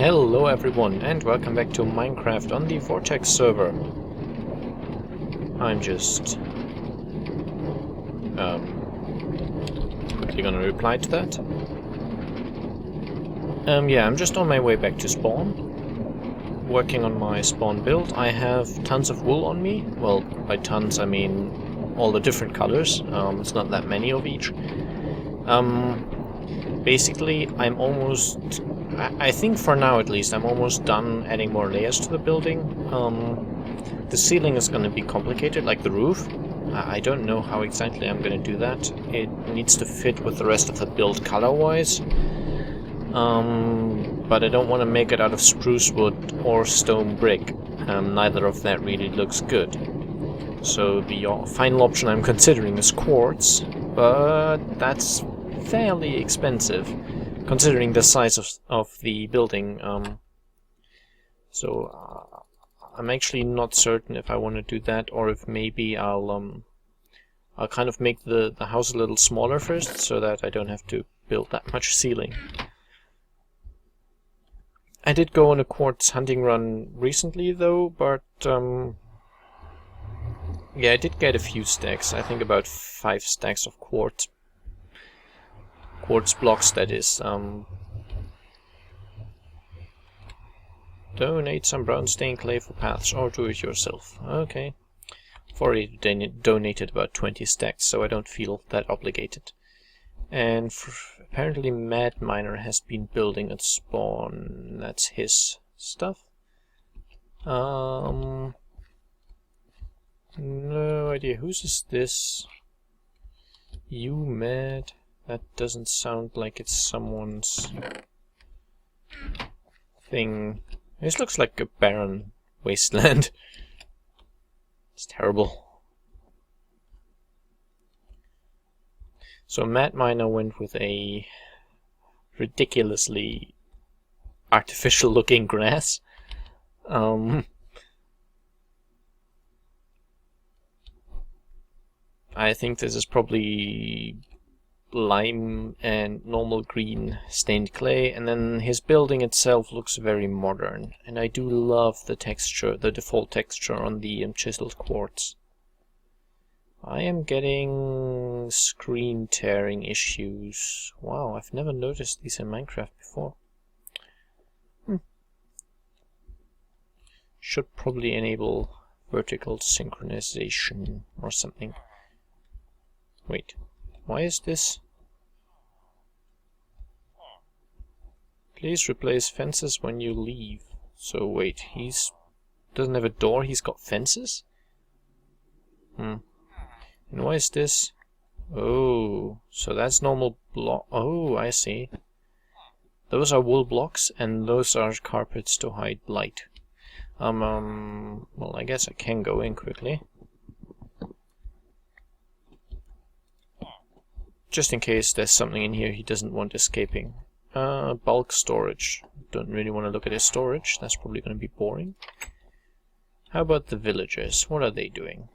Hello everyone and welcome back to Minecraft on the Vortex server. I'm just quickly gonna reply to that. Yeah, I'm just on my way back to spawn, working on my spawn build. I have tons of wool on me. Well, by tons I mean all the different colors. It's not that many of each. Basically, I'm almost... I think for now at least, I'm almost done adding more layers to the building. The ceiling is going to be complicated, like the roof. I don't know how exactly I'm going to do that. It needs to fit with the rest of the build color-wise. But I don't want to make it out of spruce wood or stone brick. Neither of that really looks good. So the final option I'm considering is quartz, but that's fairly expensive, considering the size of the building. So I'm actually not certain if I want to do that, or if maybe I'll kind of make the house a little smaller first, so that I don't have to build that much ceiling. I did go on a quartz hunting run recently, though, but yeah, I did get a few stacks. I think about 5 stacks of quartz blocks, that is. Donate some brown stained clay for paths, or do it yourself. Okay. I've already donated about 20 stacks, so I don't feel that obligated. And apparently Mad Miner has been building at spawn. That's his stuff. No idea. Whose is this? You Mad? That doesn't sound like it's someone's thing. This looks like a barren wasteland. It's terrible. So Mad Miner went with a ridiculously artificial looking grass. I think this is probably lime and normal green stained clay, and then his building itself looks very modern, and I do love the texture, the default texture on the chiseled quartz. I am getting screen tearing issues. Wow, I've never noticed these in Minecraft before. Should probably enable vertical synchronization or something. Wait, why is this? Please replace fences when you leave. So wait, he's doesn't have a door, he's got fences? And why is this? Oh, so that's normal block. Oh, I see. Those are wool blocks, and those are carpets to hide light. Well, I guess I can go in quickly. Just in case there's something in here he doesn't want escaping. Bulk storage. Don't really want to look at his storage. That's probably going to be boring. How about the villagers? What are they doing?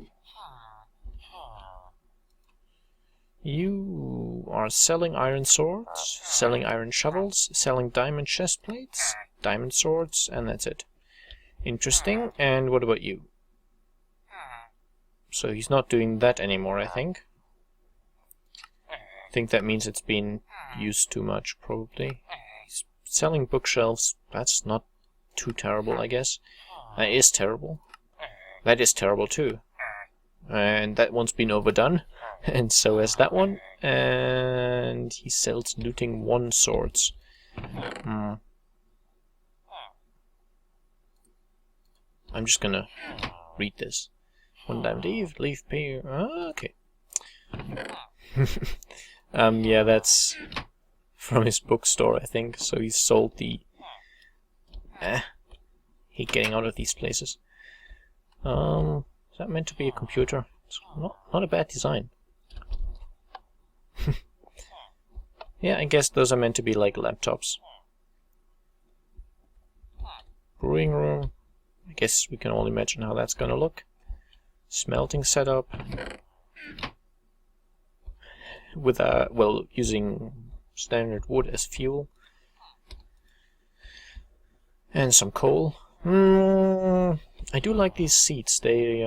You are selling iron swords, selling iron shovels, selling diamond chest plates, diamond swords, and that's it. Interesting. And what about you? So he's not doing that anymore, I think. I think that means it's been used too much, probably. He's selling bookshelves. That's not too terrible, I guess. That is terrible. That is terrible too. And that one's been overdone. And so has that one. And he sells looting 1 swords. I'm just gonna read this. 1 diamond leave pay. Okay. Yeah, that's from his bookstore, I think. So he sold the... hate getting out of these places. Is that meant to be a computer? It's not a bad design. Yeah, I guess those are meant to be like laptops. Brewing room. I guess we can all imagine how that's gonna look. Smelting setup. With well, using standard wood as fuel. And some coal. I do like these seats. They're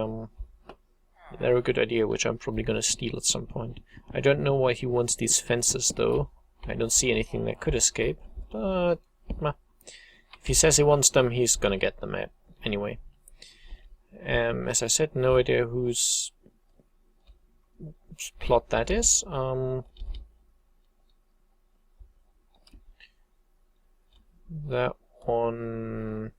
a good idea, which I'm probably gonna steal at some point. I don't know why he wants these fences though. I don't see anything that could escape, but if he says he wants them, he's gonna get them anyway. As I said, no idea whose plot that is. That one.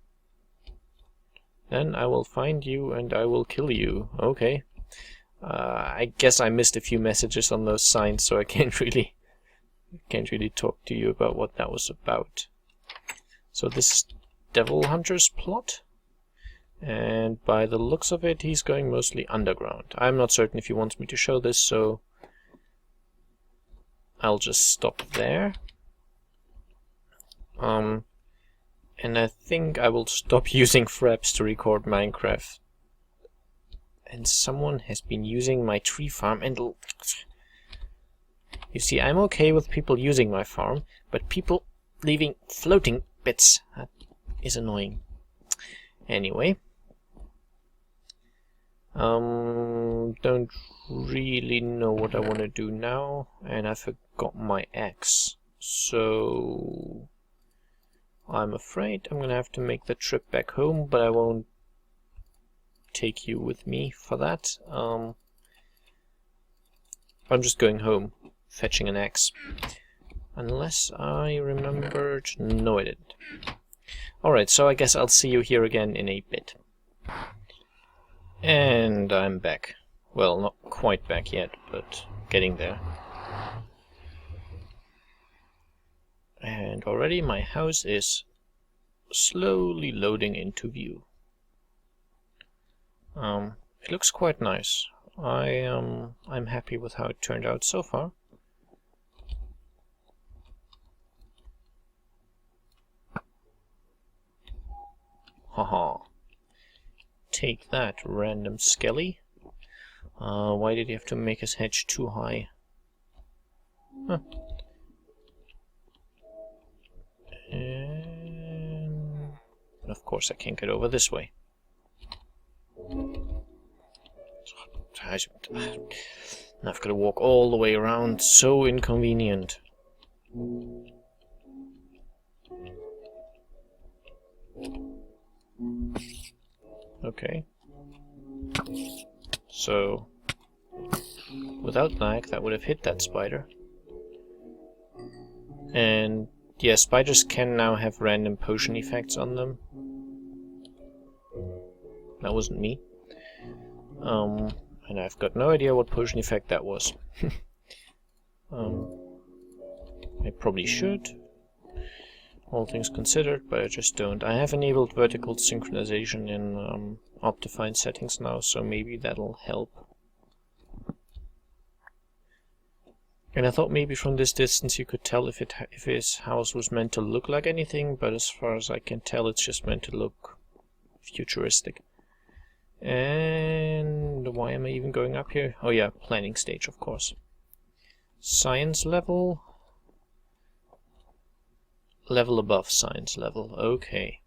Then I will find you and I will kill you. Okay. I guess I missed a few messages on those signs, so I can't really talk to you about what that was about. So this is Devil Hunter's plot, and by the looks of it, he's going mostly underground. I'm not certain if he wants me to show this, so I'll just stop there. And I think I will stop using Fraps to record Minecraft. And someone has been using my tree farm and... You see, I'm okay with people using my farm, but people leaving floating bits, that is annoying. Anyway. Don't really know what I want to do now, and I forgot my axe. So... I'm afraid I'm gonna have to make the trip back home, but I won't take you with me for that. I'm just going home, fetching an axe. Unless I remembered... No, I didn't. Alright, so I guess I'll see you here again in a bit. And I'm back. Well, not quite back yet, but getting there. And already my house is slowly loading into view. It looks quite nice. I'm happy with how it turned out so far. Haha. Take that, random skelly. Why did he have to make his hedge too high? Huh. And of course I can't get over this way. I've got to walk all the way around, so inconvenient. Okay. So, without lag, that would have hit that spider. And yeah, spiders can now have random potion effects on them. That wasn't me. And I've got no idea what potion effect that was. I probably should, all things considered, but I just don't. I have enabled vertical synchronization in Optifine settings now, so maybe that'll help. And I thought maybe from this distance you could tell if his house was meant to look like anything, but as far as I can tell, it's just meant to look futuristic. And why am I even going up here? Oh yeah, planning stage, of course. Science level. Level above science level. Okay.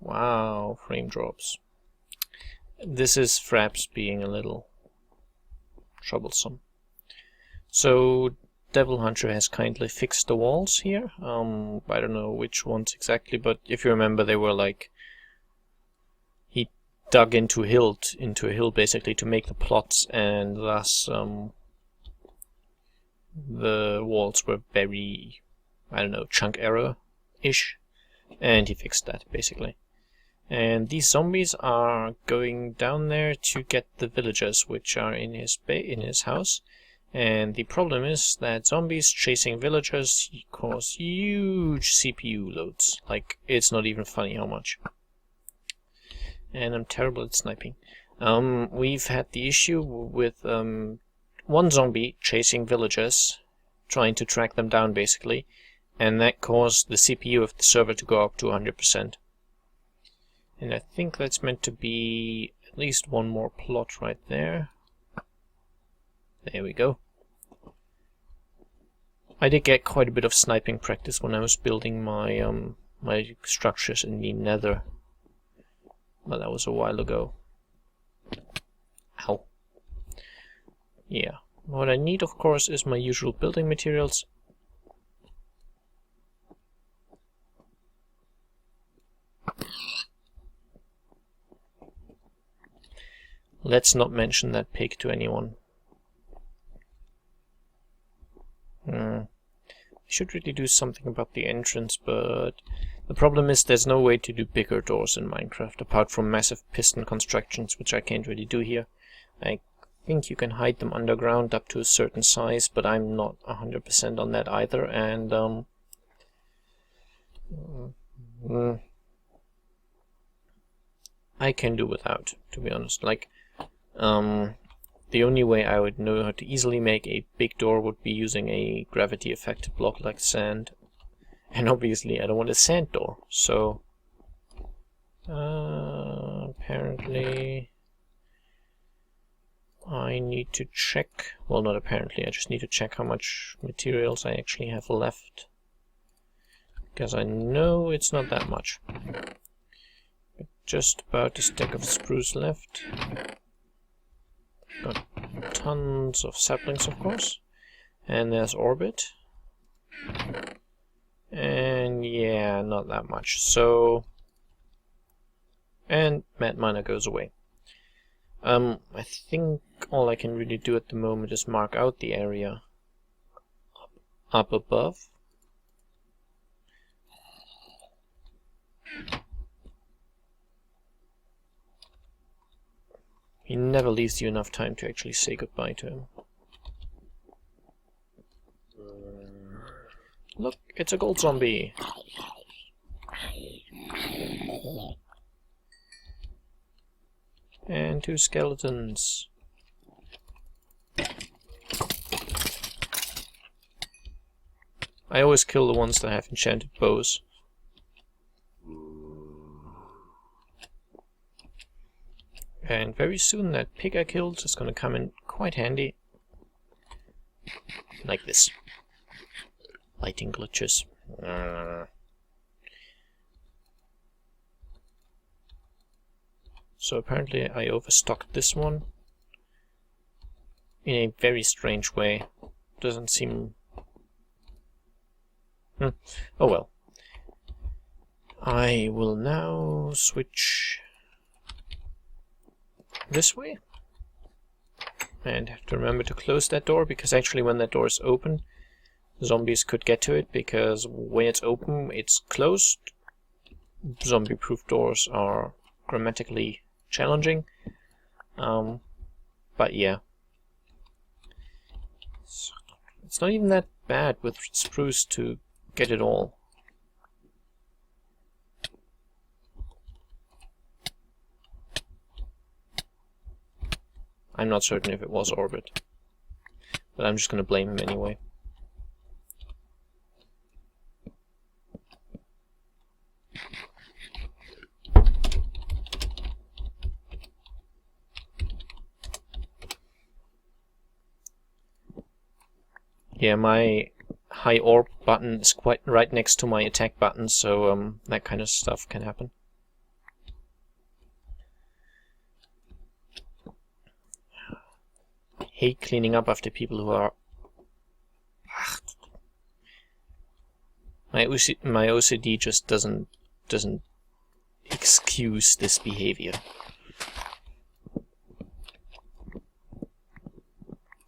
Wow, frame drops. This is Fraps being a little troublesome. So Devil Hunter has kindly fixed the walls here. I don't know which ones exactly, but if you remember, they were like, he dug into a hill basically to make the plots, and thus the walls were very, I don't know, chunk error-ish, and he fixed that basically. And these zombies are going down there to get the villagers, which are in his house. And the problem is that zombies chasing villagers cause huge CPU loads. Like, it's not even funny how much. And I'm terrible at sniping. We've had the issue with one zombie chasing villagers, trying to track them down basically, and that caused the CPU of the server to go up to 100%. And I think that's meant to be at least one more plot right there. There we go. I did get quite a bit of sniping practice when I was building my my structures in the Nether, but that was a while ago. Ow. Yeah. What I need, of course, is my usual building materials. Let's not mention that pig to anyone. I should really do something about the entrance, but the problem is there's no way to do bigger doors in Minecraft, apart from massive piston constructions, which I can't really do here. I think you can hide them underground up to a certain size, but I'm not 100% on that either, and I can do without, to be honest. Like, the only way I would know how to easily make a big door would be using a gravity effect block like sand. And obviously I don't want a sand door, so apparently I need to check, well, not apparently, I just need to check how much materials I actually have left, because I know it's not that much. Just about a stack of spruce left. Got tons of saplings, of course. And there's Orbit. And yeah, not that much. So, and Mad Miner goes away. I think all I can really do at the moment is mark out the area up above. He never leaves you enough time to actually say goodbye to him. Look, it's a gold zombie! And 2 skeletons. I always kill the ones that have enchanted bows. And very soon that pig I killed is going to come in quite handy. Like this. Lighting glitches. So apparently I overstocked this one in a very strange way. Doesn't seem... Oh well. I will now switch this way, and have to remember to close that door, because actually when that door is open, zombies could get to it, because when it's open, it's closed. Zombie-proof doors are grammatically challenging, but yeah. It's not even that bad with spruce to get it all. I'm not certain if it was Orbit, but I'm just going to blame him anyway. Yeah, my high orb button is quite right next to my attack button, so that kind of stuff can happen. Hate cleaning up after people who are... My OCD just doesn't excuse this behavior.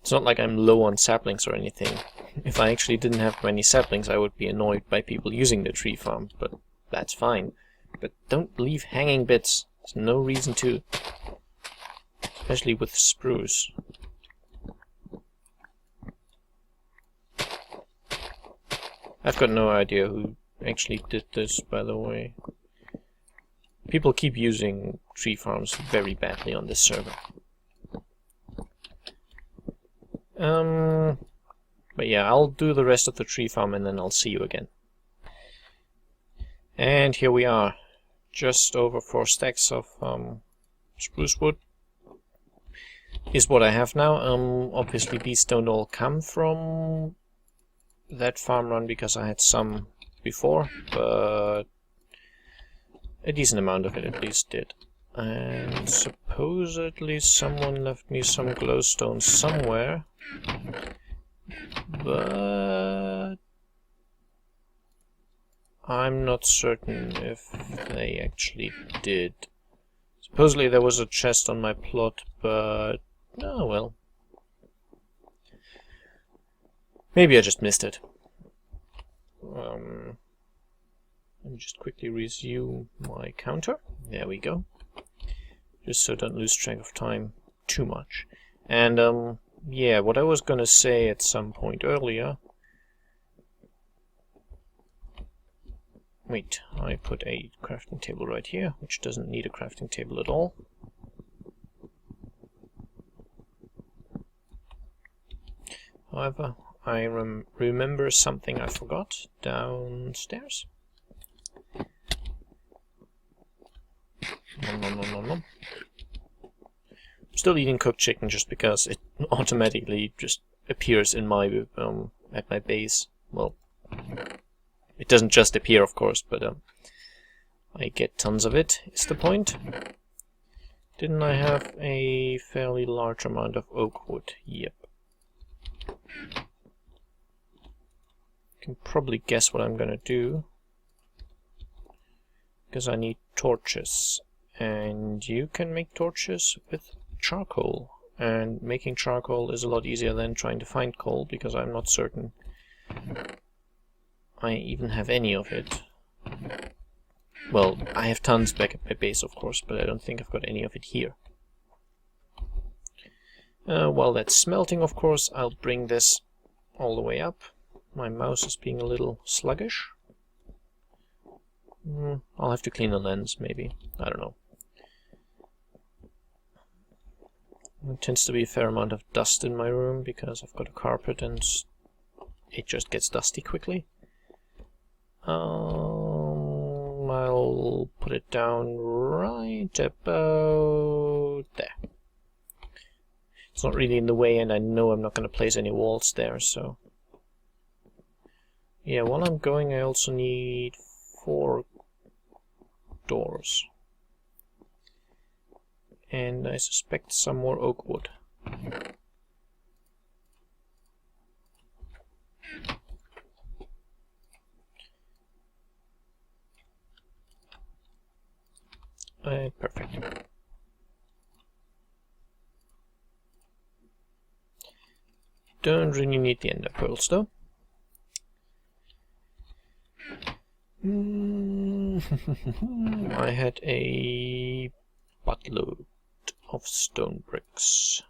It's not like I'm low on saplings or anything. If I actually didn't have many saplings, I would be annoyed by people using the tree farm, but that's fine. But don't leave hanging bits. There's no reason to. Especially with spruce. I've got no idea who actually did this, by the way. People keep using tree farms very badly on this server. But yeah, I'll do the rest of the tree farm and then I'll see you again. And here we are. Just over 4 stacks of spruce wood is what I have now. Obviously these don't all come from that farm run because I had some before, but a decent amount of it at least did. And supposedly someone left me some glowstone somewhere, but I'm not certain if they actually did. Supposedly there was a chest on my plot, but oh well. Maybe I just missed it. Let me just quickly resume my counter. There we go. Just so I don't lose track of time too much. And yeah, what I was gonna say at some point earlier. Wait, I put a crafting table right here, which doesn't need a crafting table at all. However, I remember something I forgot downstairs. Nom, nom, nom, nom, nom. I'm still eating cooked chicken just because it automatically just appears in my at my base. Well, it doesn't just appear, of course, but I get tons of it, is the point. Didn't I have a fairly large amount of oak wood? Yep. You can probably guess what I'm gonna do, because I need torches, and you can make torches with charcoal, and making charcoal is a lot easier than trying to find coal, because I'm not certain I even have any of it. Well, I have tons back at my base, of course, but I don't think I've got any of it here. While that's smelting, of course, I'll bring this all the way up. My mouse is being a little sluggish. I'll have to clean the lens, maybe. I don't know. There tends to be a fair amount of dust in my room because I've got a carpet and it just gets dusty quickly. I'll put it down right about there. It's not really in the way, and I know I'm not going to place any walls there, so... Yeah, while I'm going, I also need 4 doors. And I suspect some more oak wood. Perfect. Don't really need the ender pearls though. I had a buttload of stone bricks.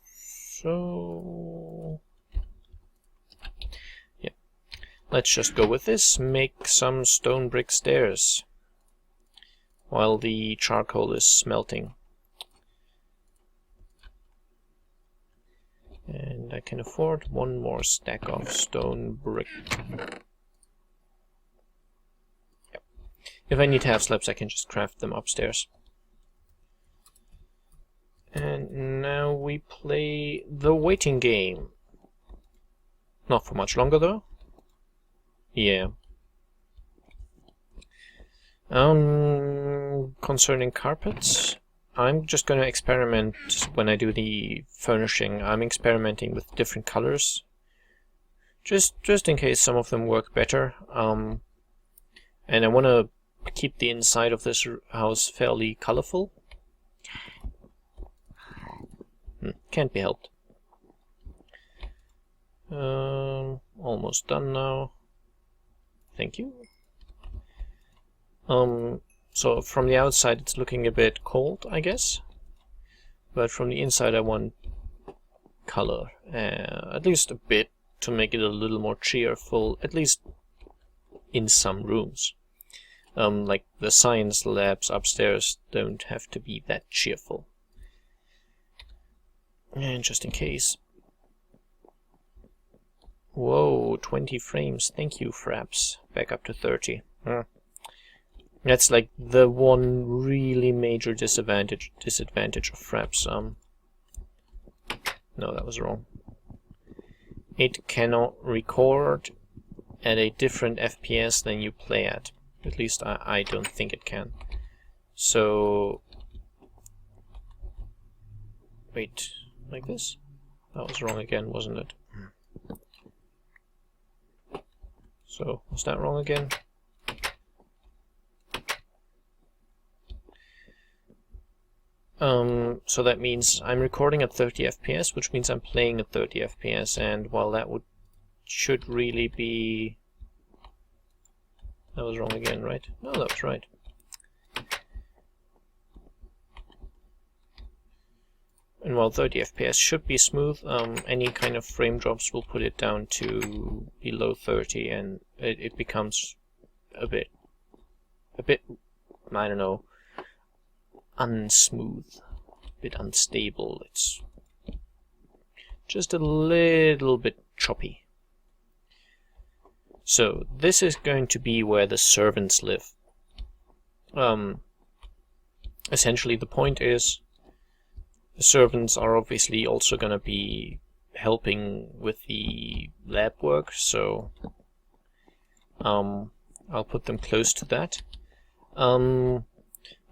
So... yeah. Let's just go with this. Make some stone brick stairs while the charcoal is smelting. And I can afford 1 more stack of stone brick. Yep. If I need half slabs, I can just craft them upstairs. And now we play the waiting game. Not for much longer, though. Yeah. Concerning carpets, I'm just going to experiment when I do the furnishing. I'm experimenting with different colors, just in case some of them work better. And I want to keep the inside of this house fairly colorful. Can't be helped. Almost done now. Thank you. So from the outside it's looking a bit cold, I guess. But from the inside I want color. At least a bit, to make it a little more cheerful, at least in some rooms. Like the science labs upstairs don't have to be that cheerful. And just in case. Whoa, 20 frames. Thank you, Fraps. Back up to 30. That's like the one really major disadvantage of Fraps. No, that was wrong. it cannot record at a different FPS than you play at. At least I don't think it can. So, wait, like this? That was wrong again, wasn't it? So, was that wrong again? So that means I'm recording at 30 FPS, which means I'm playing at 30 FPS, and while that should really be... That was wrong again, right? No, that was right. And while 30 FPS should be smooth, any kind of frame drops will put it down to below 30, and it becomes a bit, I don't know, unsmooth, a bit unstable. It's just a little bit choppy. So this is going to be where the servants live. Essentially the point is, the servants are obviously also going to be helping with the lab work, so I'll put them close to that.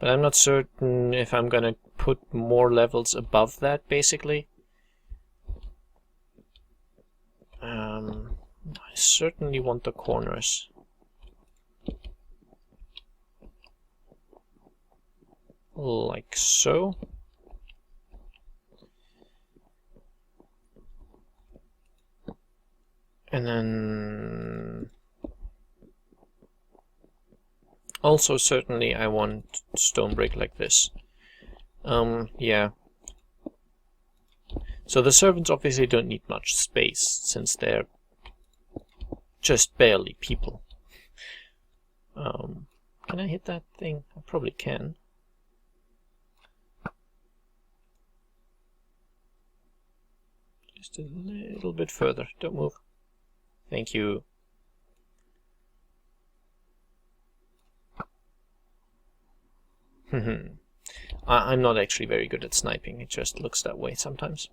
But I'm not certain if I'm going to put more levels above that, basically. I certainly want the corners. Like so. And then also certainly I want stone brick like this. Yeah. So the servants obviously don't need much space since they're just barely people. Can I hit that thing? I probably can. Just a little bit further. Don't move. Thank you. I'm not actually very good at sniping. It just looks that way sometimes.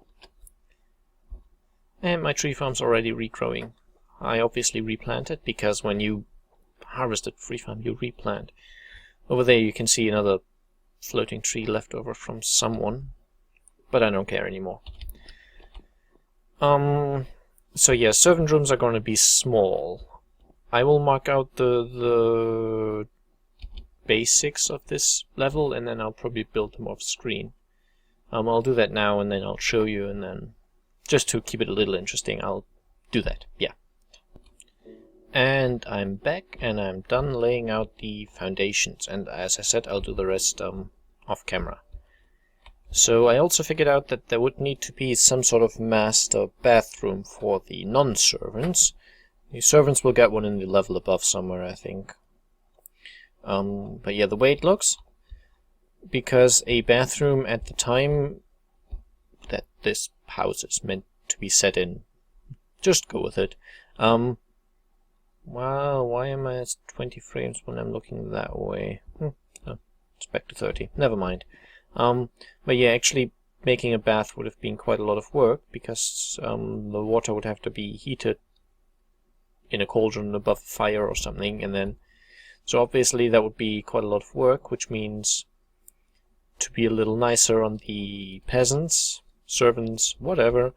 And my tree farm's already regrowing. I obviously replanted because when you harvest a tree farm, you replant. Over there you can see another floating tree left over from someone, but I don't care anymore. So yeah, servant rooms are going to be small. I will mark out the basics of this level, and then I'll probably build them off screen. I'll do that now, and then I'll show you, and then just to keep it a little interesting, I'll do that. Yeah. And I'm back, and I'm done laying out the foundations, and as I said, I'll do the rest off camera. So I also figured out that there would need to be some sort of master bathroom for the non-servants. The servants will get one in the level above somewhere, I think. But yeah, the way it looks, because a bathroom at the time that this house is meant to be set in, just go with it. Wow, why am I at 20 frames when I'm looking that way? Oh, it's back to 30. Never mind. But yeah, actually making a bath would have been quite a lot of work, because the water would have to be heated in a cauldron above a fire or something, and then so obviously that would be quite a lot of work, which means to be a little nicer on the peasants, servants, whatever,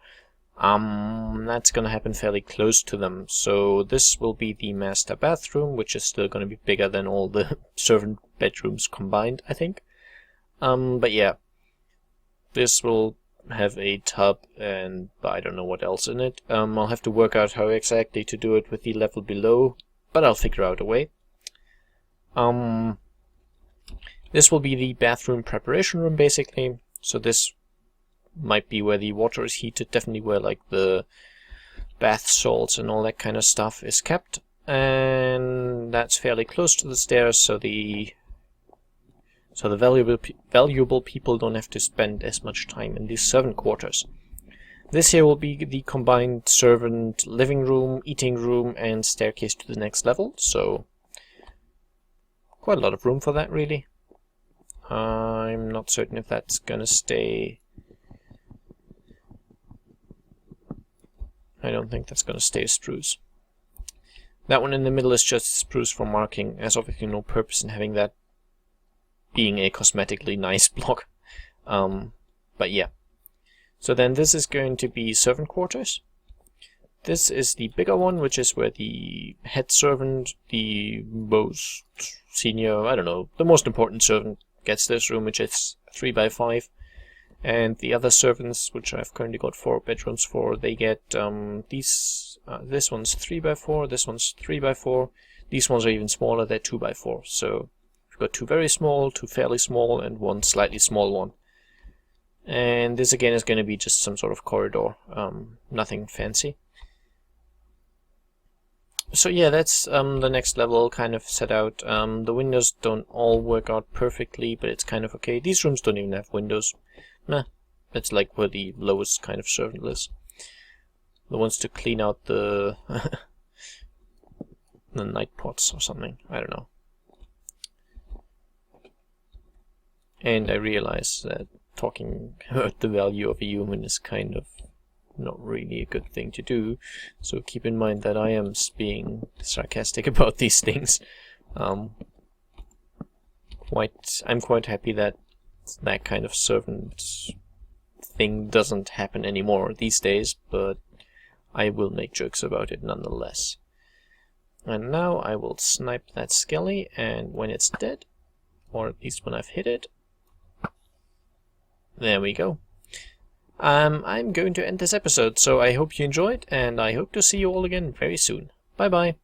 that's gonna happen fairly close to them. So this will be the master bathroom, which is still gonna be bigger than all the servant bedrooms combined, I think. But yeah, this will have a tub and I don't know what else in it. I'll have to work out how exactly to do it with the level below, but I'll figure out a way. This will be the bathroom preparation room, basically. So this might be where the water is heated, definitely where like the bath salts and all that kind of stuff is kept. And that's fairly close to the stairs, so the valuable people don't have to spend as much time in these servant quarters. This here will be the combined servant living room, eating room, and staircase to the next level, so quite a lot of room for that, really. I'm not certain if that's gonna stay. I don't think that's going to stay a spruce. That one in the middle is just spruce for marking. There's obviously no purpose in having that being a cosmetically nice block. But yeah. So then this is going to be servant quarters. This is the bigger one, which is where the head servant, the most senior, I don't know, the most important servant gets this room, which is 3 by 5. And the other servants, which I've currently got 4 bedrooms for, they get these. This one's 3 by 4, this one's 3 by 4. These ones are even smaller, they're 2 by 4. So we've got 2 very small, 2 fairly small, and 1 slightly small one. And this again is going to be just some sort of corridor, nothing fancy. So yeah, that's the next level kind of set out. The windows don't all work out perfectly, but it's kind of okay. These rooms don't even have windows. Nah, that's like where the lowest kind of servant is. The ones to clean out the the night pots or something. I don't know. And I realize that talking about the value of a human is kind of not really a good thing to do. So keep in mind that I am being sarcastic about these things. I'm quite happy that that kind of servant thing doesn't happen anymore these days, but I will make jokes about it nonetheless. And now I will snipe that skelly, and when it's dead, or at least when I've hit it, there we go. I'm going to end this episode, so I hope you enjoyed, and I hope to see you all again very soon. Bye bye.